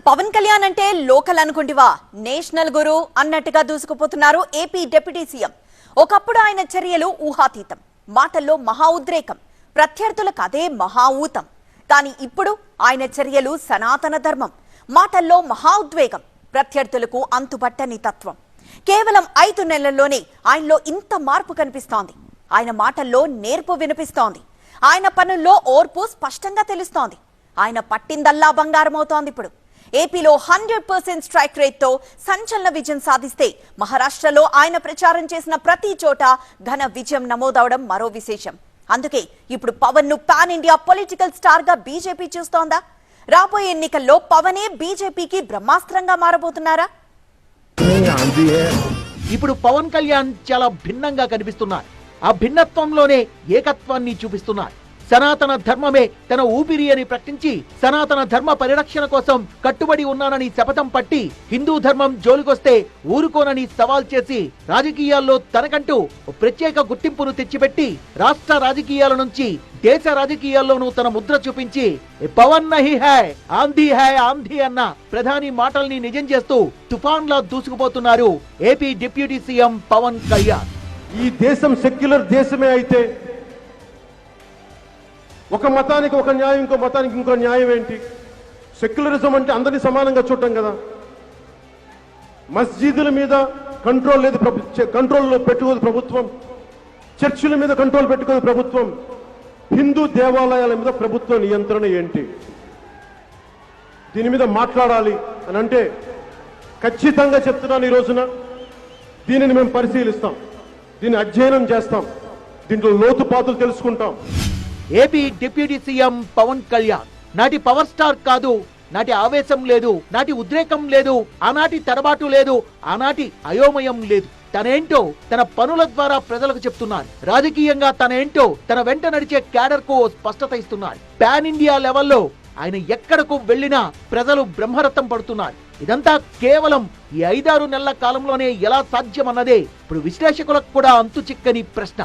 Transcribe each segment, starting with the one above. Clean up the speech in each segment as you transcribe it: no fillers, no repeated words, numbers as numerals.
పవన్ కళ్యాణ్ అంటే లోకల్ అనుకుంటివా నేషనల్ గురు అన్నట్టుగా దూసుకుపోతున్నారు ఏపీ డిప్యూటీ సీఎం. ఒకప్పుడు ఆయన చర్యలు ఊహాతీతం, మాటల్లో మహా ఉద్రేకం, ప్రత్యర్థులకు అదే మహా ఊతం. కానీ ఇప్పుడు ఆయన చర్యలు సనాతన ధర్మం, మాటల్లో మహా ఉద్వేగం, ప్రత్యర్థులకు అంతుబట్టని తత్వం. కేవలం 5 నెలల్లోనే ఆయనలో ఇంత మార్పు కనిపిస్తోంది. ఆయన మాటల్లో నేర్పు వినిపిస్తోంది. ఆయన పనుల్లో ఓర్పు స్పష్టంగా తెలుస్తోంది. ఆయన పట్టిందల్లా బంగారమవుతోంది. ఇప్పుడు ఏపీలో 100% స్ట్రైక్ రేట్తో సంచలన విజయం సాధిస్తే మహారాష్ట్రలో ఆయన ప్రచారం చేసిన ప్రతి చోట ఘన విజయం నమోదవడం మరో విశేషం. అందుకే ఇప్పుడు పవన్ ను పాన్ ఇండియా పొలిటికల్ స్టార్ గా బీజేపీ చూస్తోందా? రాబోయే ఎన్నికల్లో పవనే బీజేపీకి బ్రహ్మాస్త్రంగా మారబోతున్నారా? ఇప్పుడు పవన్ కళ్యాణ్ చాలా భిన్నంగా కనిపిస్తున్నారు. ఆ భిన్నత్వంలోనే ఏకత్వాన్ని చూపిస్తున్నారు. సనాతన ధర్మమే తన ఊపిరి అని ప్రకటించి సనాతన ధర్మ పరిరక్షణ కోసం కట్టుబడి ఉన్నానని శపథం పట్టి హిందూ ధర్మం జోలికొస్తే ఊరుకోనని సవాల్ చేసి రాజకీయాల్లో తనకంటూ ప్రత్యేక గుర్తింపును తెచ్చిపెట్టి రాష్ట్ర రాజకీయాల నుంచి దేశ రాజకీయాల్లోనూ తన ముద్ర చూపించి పవన్ నహీ హై ఆంధీ హై ఆంధీ అన్న ప్రధాని మాటల్ని నిజం చేస్తూ తుఫాన్లా దూసుకుపోతున్నారు AP deputy CM Pawan Kalyan. ఈ దేశం సెక్యులర్ దేశమే అయితే ఒక మతానికి ఒక న్యాయం, ఇంకో మతానికి ఇంకో న్యాయం ఏంటి? సెక్యులరిజం అంటే అందరినీ సమానంగా చూడటం కదా. మస్జిదుల మీద కంట్రోల్ లేదు, కంట్రోల్లో పెట్టుకోదు ప్రభుత్వం. చర్చిల మీద కంట్రోల్ పెట్టుకోదు ప్రభుత్వం. హిందూ దేవాలయాల మీద ప్రభుత్వ నియంత్రణ ఏంటి? దీని మీద మాట్లాడాలి అని అంటే ఖచ్చితంగా చెప్తున్నాను, ఈ రోజున దీనిని మేము పరిశీలిస్తాం, దీన్ని అధ్యయనం చేస్తాం, దీంట్లో లోతుపాతులు తెలుసుకుంటాం. AP deputy CM Pawan Kalyan నాటి పవర్ స్టార్ కాదు, నాటి ఆవేశం లేదు, నాటి ఉద్రేకం లేదు, ఆనాటి తడబాటు లేదు, ఆనాటి అయోమయం లేదు. తనేంటో తన పనుల ద్వారా ప్రజలకు చెప్తున్నారు. రాజకీయంగా తనేంటో తన వెంట నడిచే క్యాడర్ కు స్పష్టత ఇస్తున్నారు. పాన్ ఇండియా లెవెల్లో ఆయన ఎక్కడకు వెళ్లినా ప్రజలు బ్రహ్మరథం పడుతున్నారు. ఇదంతా కేవలం ఈ 5-6 నెలల కాలంలోనే ఎలా సాధ్యమన్నదే ఇప్పుడు విశ్లేషకులకు కూడా అంతు చిక్కని ప్రశ్న.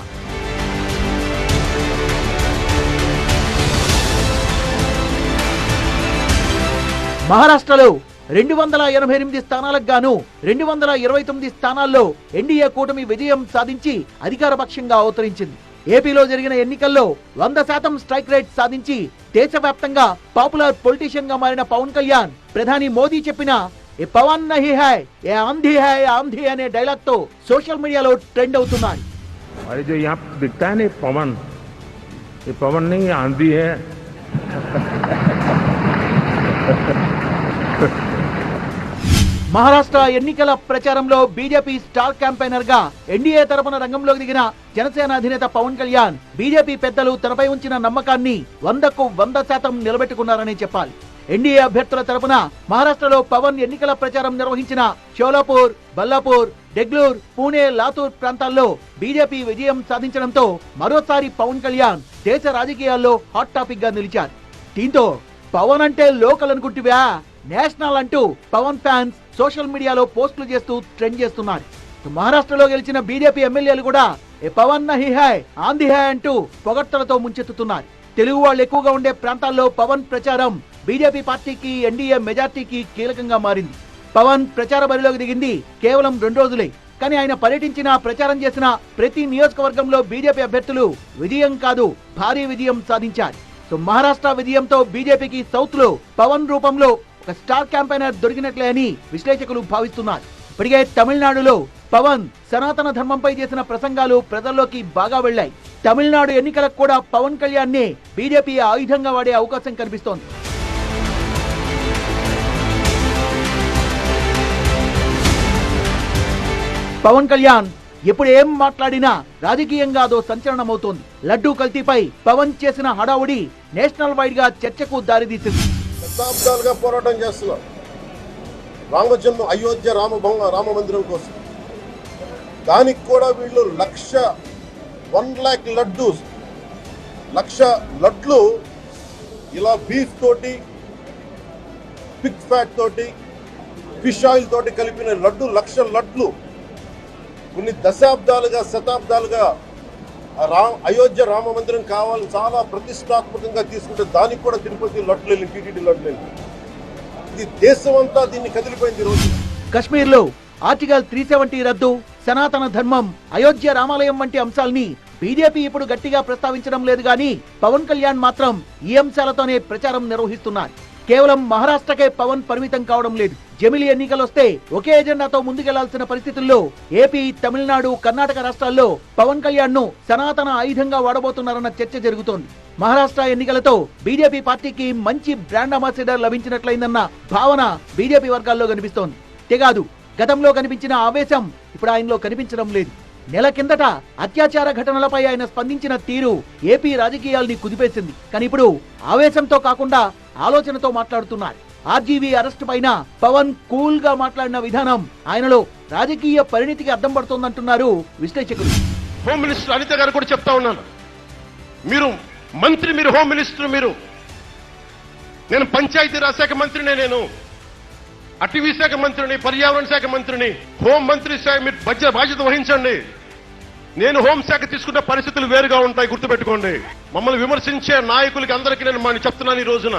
మహారాష్ట్రలో 288 స్థానాలకు గాను 229 స్థానాల్లో ఎన్డీఏ కూటమి విజయం సాధించి అధికార పక్షంగా అవతరించింది. ఏపీలో జరిగిన ఎన్నికల్లో 100% స్ట్రైక్ రేట్ సాధించి దేశవ్యాప్తంగా పాపులర్ పొలిటీషియన్ గా మారిన పవన్ కళ్యాణ్ ప్రధాని మోదీ చెప్పిన ఏ పవన్ నహీ హై ఏ ఆంధీ హై ఆంధీ అనే డైలాగ్ తో సోషల్ మీడియాలో ట్రెండ్ అవుతున్నాయి. మహారాష్ట్ర ఎన్నికల ప్రచారంలో బీజేపీ స్టార్ క్యాంపెయినర్ గా ఎన్డీఏ తరపున రంగంలోకి దిగిన జనసేన అధినేత పవన్ కళ్యాణ్ బీజేపీ పెద్దలు తనపై ఉంచిన నమ్మకాన్ని 100కు 100% నిలబెట్టుకున్నారని చెప్పాలి. ఎన్డీఏ అభ్యర్థుల తరపున మహారాష్ట్రలో పవన్ ఎన్నికల ప్రచారం నిర్వహించిన షోలాపూర్, బల్లాపూర్, డెగ్లూర్, పూణే, లాతూర్ ప్రాంతాల్లో బీజేపీ విజయం సాధించడంతో మరోసారి పవన్ కళ్యాణ్ దేశ రాజకీయాల్లో హాట్ టాపిక్ గా నిలిచారు. దీంతో పవన్ అంటే లోకల్ అనుకుంటువా నేషనల్ అంటూ పవన్ ఫ్యాన్స్ సోషల్ మీడియాలో పోస్టులు చేస్తూ ట్రెండ్ చేస్తున్నారు. మహారాష్ట్రలో గెలిచిన బీజేపీ ఎమ్మెల్యేలు కూడా ఏ పవన్ నహీ హై ఆంధీ హై అంటూ పొగడ్తలతో ముంచెత్తుతున్నారు. తెలుగు వాళ్ళు ఎక్కువగా ఉండే ప్రాంతాల్లో పవన్ ప్రచారం బీజేపీ పార్టీకి ఎన్డీఏ మెజార్టీకి కీలకంగా మారింది. పవన్ ప్రచార బరిలోకి దిగింది కేవలం 2 రోజులే. కానీ ఆయన పర్యటించిన ప్రచారం చేసిన ప్రతి నియోజకవర్గంలో బీజేపీ అభ్యర్థులు విజయం కాదు భారీ విజయం సాధించారు. మహారాష్ట్ర విజయంతో బీజేపీకి సౌత్ లో పవన్ రూపంలో ఒక స్టార్ క్యాంపెయినర్ దొరికినట్లే అని విశ్లేషకులు భావిస్తున్నారు. ఇప్పటికే తమిళనాడులో పవన్ సనాతన ధర్మంపై చేసిన ప్రసంగాలు ప్రజల్లోకి బాగా వెళ్లాయి. తమిళనాడు ఎన్నికలకు కూడా పవన్ కళ్యాణ్ ని బీజేపీ ఆయుధంగా వాడే అవకాశం కనిపిస్తోంది. పవన్ కళ్యాణ్ ఎప్పుడు ఏం మాట్లాడినా రాజకీయంగా అదో సంచలనమవుతోంది. లడ్డూ కల్తీపై పవన్ చేసిన హడావుడి నేషనల్ వైడ్ గా చర్చకు దారితీసింది. శతాబ్దాలుగా పోరాటం చేస్తున్నారు రామజన్మ అయోధ్య రామ మందిరం కోసం. దానికి కూడా వీళ్ళు 1,00,000 లడ్లు ఇలా బీఫ్ తోటి, పిగ్ ఫ్యాట్ తోటి, ఫిష్ ఆయిల్ తోటి కలిపిన లడ్డు 1,00,000 లడ్లు కొన్ని దశాబ్దాలుగా శతాబ్దాలుగా అయోధ్య రామ మందిరం కావాలని చాలా ప్రతిష్టాత్మకంగా తీసుకుంటే దానికి కూడా తిరుపతి లడ్లు వెళ్ళి టీటీడీ లడ్లు వెళ్ళి ఇది దేశం అంతా దీన్ని కదిలిపోయింది ఈ రోజు. కశ్మీర్లో ఆర్టికల్ 370 రద్దు, సనాతన ధర్మం, అయోధ్య రామాలయం వంటి అంశాల్ని బీజేపీ ఇప్పుడు గట్టిగా ప్రస్తావించడం లేదు గాని పవన్ కళ్యాణ్ మాత్రం ఈ అంశాలతోనే ప్రచారం నిర్వహిస్తున్నారు. కేవలం మహారాష్ట్రకే పవన్ పరిమితం కావడం లేదు. జమిలి ఎన్నికలొస్తే ఒకే ఎజెండాతో ముందుకెళ్లాల్సిన పరిస్థితుల్లో ఏపీ, తమిళనాడు, కర్ణాటక రాష్ట్రాల్లో పవన్ కళ్యాణ్ ను సనాతన ఆయుధంగా వాడబోతున్నారన్న చర్చ జరుగుతోంది. మహారాష్ట్ర ఎన్నికలతో బీజేపీ పార్టీకి మంచి బ్రాండ్ అంబాసిడర్ లభించినట్లయిందన్న భావన బీజేపీ వర్గాల్లో కనిపిస్తోంది. తెగాదు గతంలో కనిపించిన ఆవేశం ఇప్పుడు ఆయనలో కనిపించడం లేదు. నెల కిందట అత్యాచార ఘటనలపై ఆయన స్పందించిన తీరు ఏపీ రాజకీయాల్ని కుదిపేసింది. కానీ ఇప్పుడు ఆవేశంతో కాకుండా ఆలోచనతో మాట్లాడుతున్నారు. ఆర్జీవీ అరెస్టు పైన పవన్ కూల్ గా మాట్లాడిన విధానం ఆయనలో రాజకీయ పరిణితికి అద్దం పడుతోందంటున్నారు విశ్లేషకులు. హోమ్ మినిస్టర్ అనిత గారు కూడా చెప్తా ఉన్నాను, మీరు మంత్రి, మీరు హోమ్ మినిస్టర్, నేను పంచాయతీరాజ్ శాఖ మంత్రినే, నేను అటవీ శాఖ మంత్రిని, పర్యావరణ శాఖ మంత్రిని, హోం మంత్రి శాఖ మీరు బాధ్యత వహించండి. నేను హోంశాఖ తీసుకున్న పరిస్థితులు వేరుగా ఉంటాయి, గుర్తుపెట్టుకోండి. మమ్మల్ని విమర్శించే నాయకులకి అందరికీ నేను చెప్తున్నాను ఈ రోజున,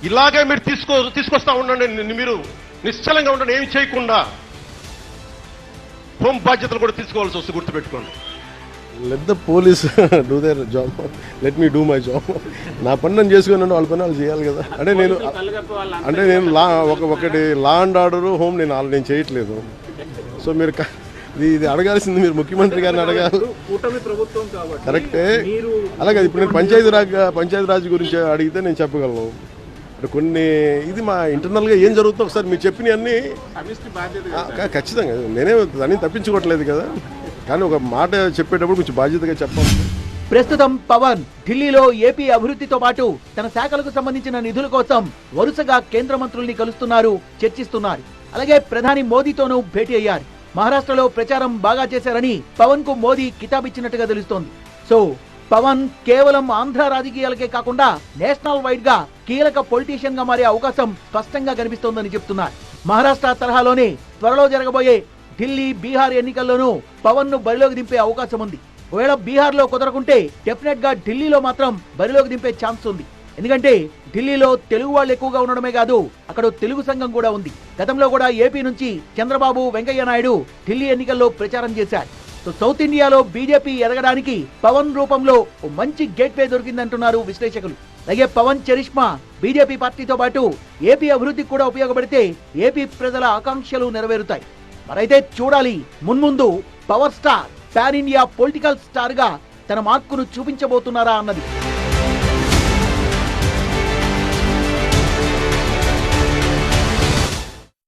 ఇలాగే మీరు తీసుకొస్తా ఉండండి. మీరు నిశ్చలంగా ఉండండి, ఏమి చేయకుండా. హోం బాధ్యతలు కూడా తీసుకోవాల్సి వస్తుంది, గుర్తుపెట్టుకోండి. Let the police do their job, let me do my job. నా పని నేను చేసుకున్నాను, వాళ్ళ పని వాళ్ళు చేయాలి కదా. అంటే నేను ఒకటి లా అండ్ ఆర్డర్, హోమ్ నేను చేయట్లేదు. సో మీరు ఇది అడగాల్సింది మీరు ముఖ్యమంత్రి గారిని అడగాలి. కరెక్టే. అలాగే ఇప్పుడు నేను పంచాయతీరాజ్ గురించి అడిగితే నేను చెప్పగలను. కొన్ని ఇది మా ఇంటర్నల్గా ఏం జరుగుతుందో ఒకసారి మీరు చెప్పినవన్నీ ఖచ్చితంగా నేనే దాన్ని తప్పించుకోవట్లేదు కదా, కానీ ఒక మాట చెప్పేటప్పుడు కొంచెం బాధ్యతగా చెప్పాలి. ప్రస్తుతం పవన్ ఢిల్లీలో ఏపీ అభివృద్ధితో పాటు తన శాఖలకు సంబంధించిన నిధుల కోసం వరుసగా కేంద్ర మంత్రుల్ని కలుస్తున్నారు, చర్చిస్తున్నారు. అలాగే ప్రధాని మోదీతోనూ భేటీ అయ్యారు. మహారాష్ట్రలో ప్రచారం బాగా చేశారని పవన్ కు మోదీ కితాబిచ్చినట్టుగా తెలుస్తోంది. సో పవన్ కేవలం ఆంధ్ర రాజకీయాలకే కాకుండా నేషనల్ వైడ్ గా కీలక పొలిటీషియన్ గా మారే అవకాశం స్పష్టంగా కనిపిస్తోందని చెప్తున్నారు. మహారాష్ట్ర తరహాలోనే త్వరలో జరగబోయే ఢిల్లీ, బీహార్ ఎన్నికల్లోనూ పవన్ ను బరిలోకి దింపే అవకాశం ఉంది. ఒకవేళ బీహార్ లో కుదరకుంటే డెఫినెట్ గా ఢిల్లీలో మాత్రం బరిలోకి దింపే ఛాన్స్ ఉంది. ఎందుకంటే ఢిల్లీలో తెలుగు వాళ్ళు ఎక్కువగా ఉండడమే కాదు, అక్కడ తెలుగు సంఘం కూడా ఉంది. గతంలో కూడా ఏపీ నుంచి చంద్రబాబు, వెంకయ్య నాయుడు ఢిల్లీ ఎన్నికల్లో ప్రచారం చేశారు. సో సౌత్ ఇండియాలో బీజేపీ ఎదగడానికి పవన్ రూపంలో ఓ మంచి గేట్వే దొరికిందంటున్నారు విశ్లేషకులు. అలాగే పవన్ చరిష్మా బీజేపీ పార్టీతో పాటు ఏపీ అభివృద్ధికి కూడా ఉపయోగపడితే ఏపీ ప్రజల ఆకాంక్షలు నెరవేరుతాయి. మరైతే చూడాలి మున్ముందు power star pan India political star గా తన మార్కును చూపించబోతున్నారా అన్నది.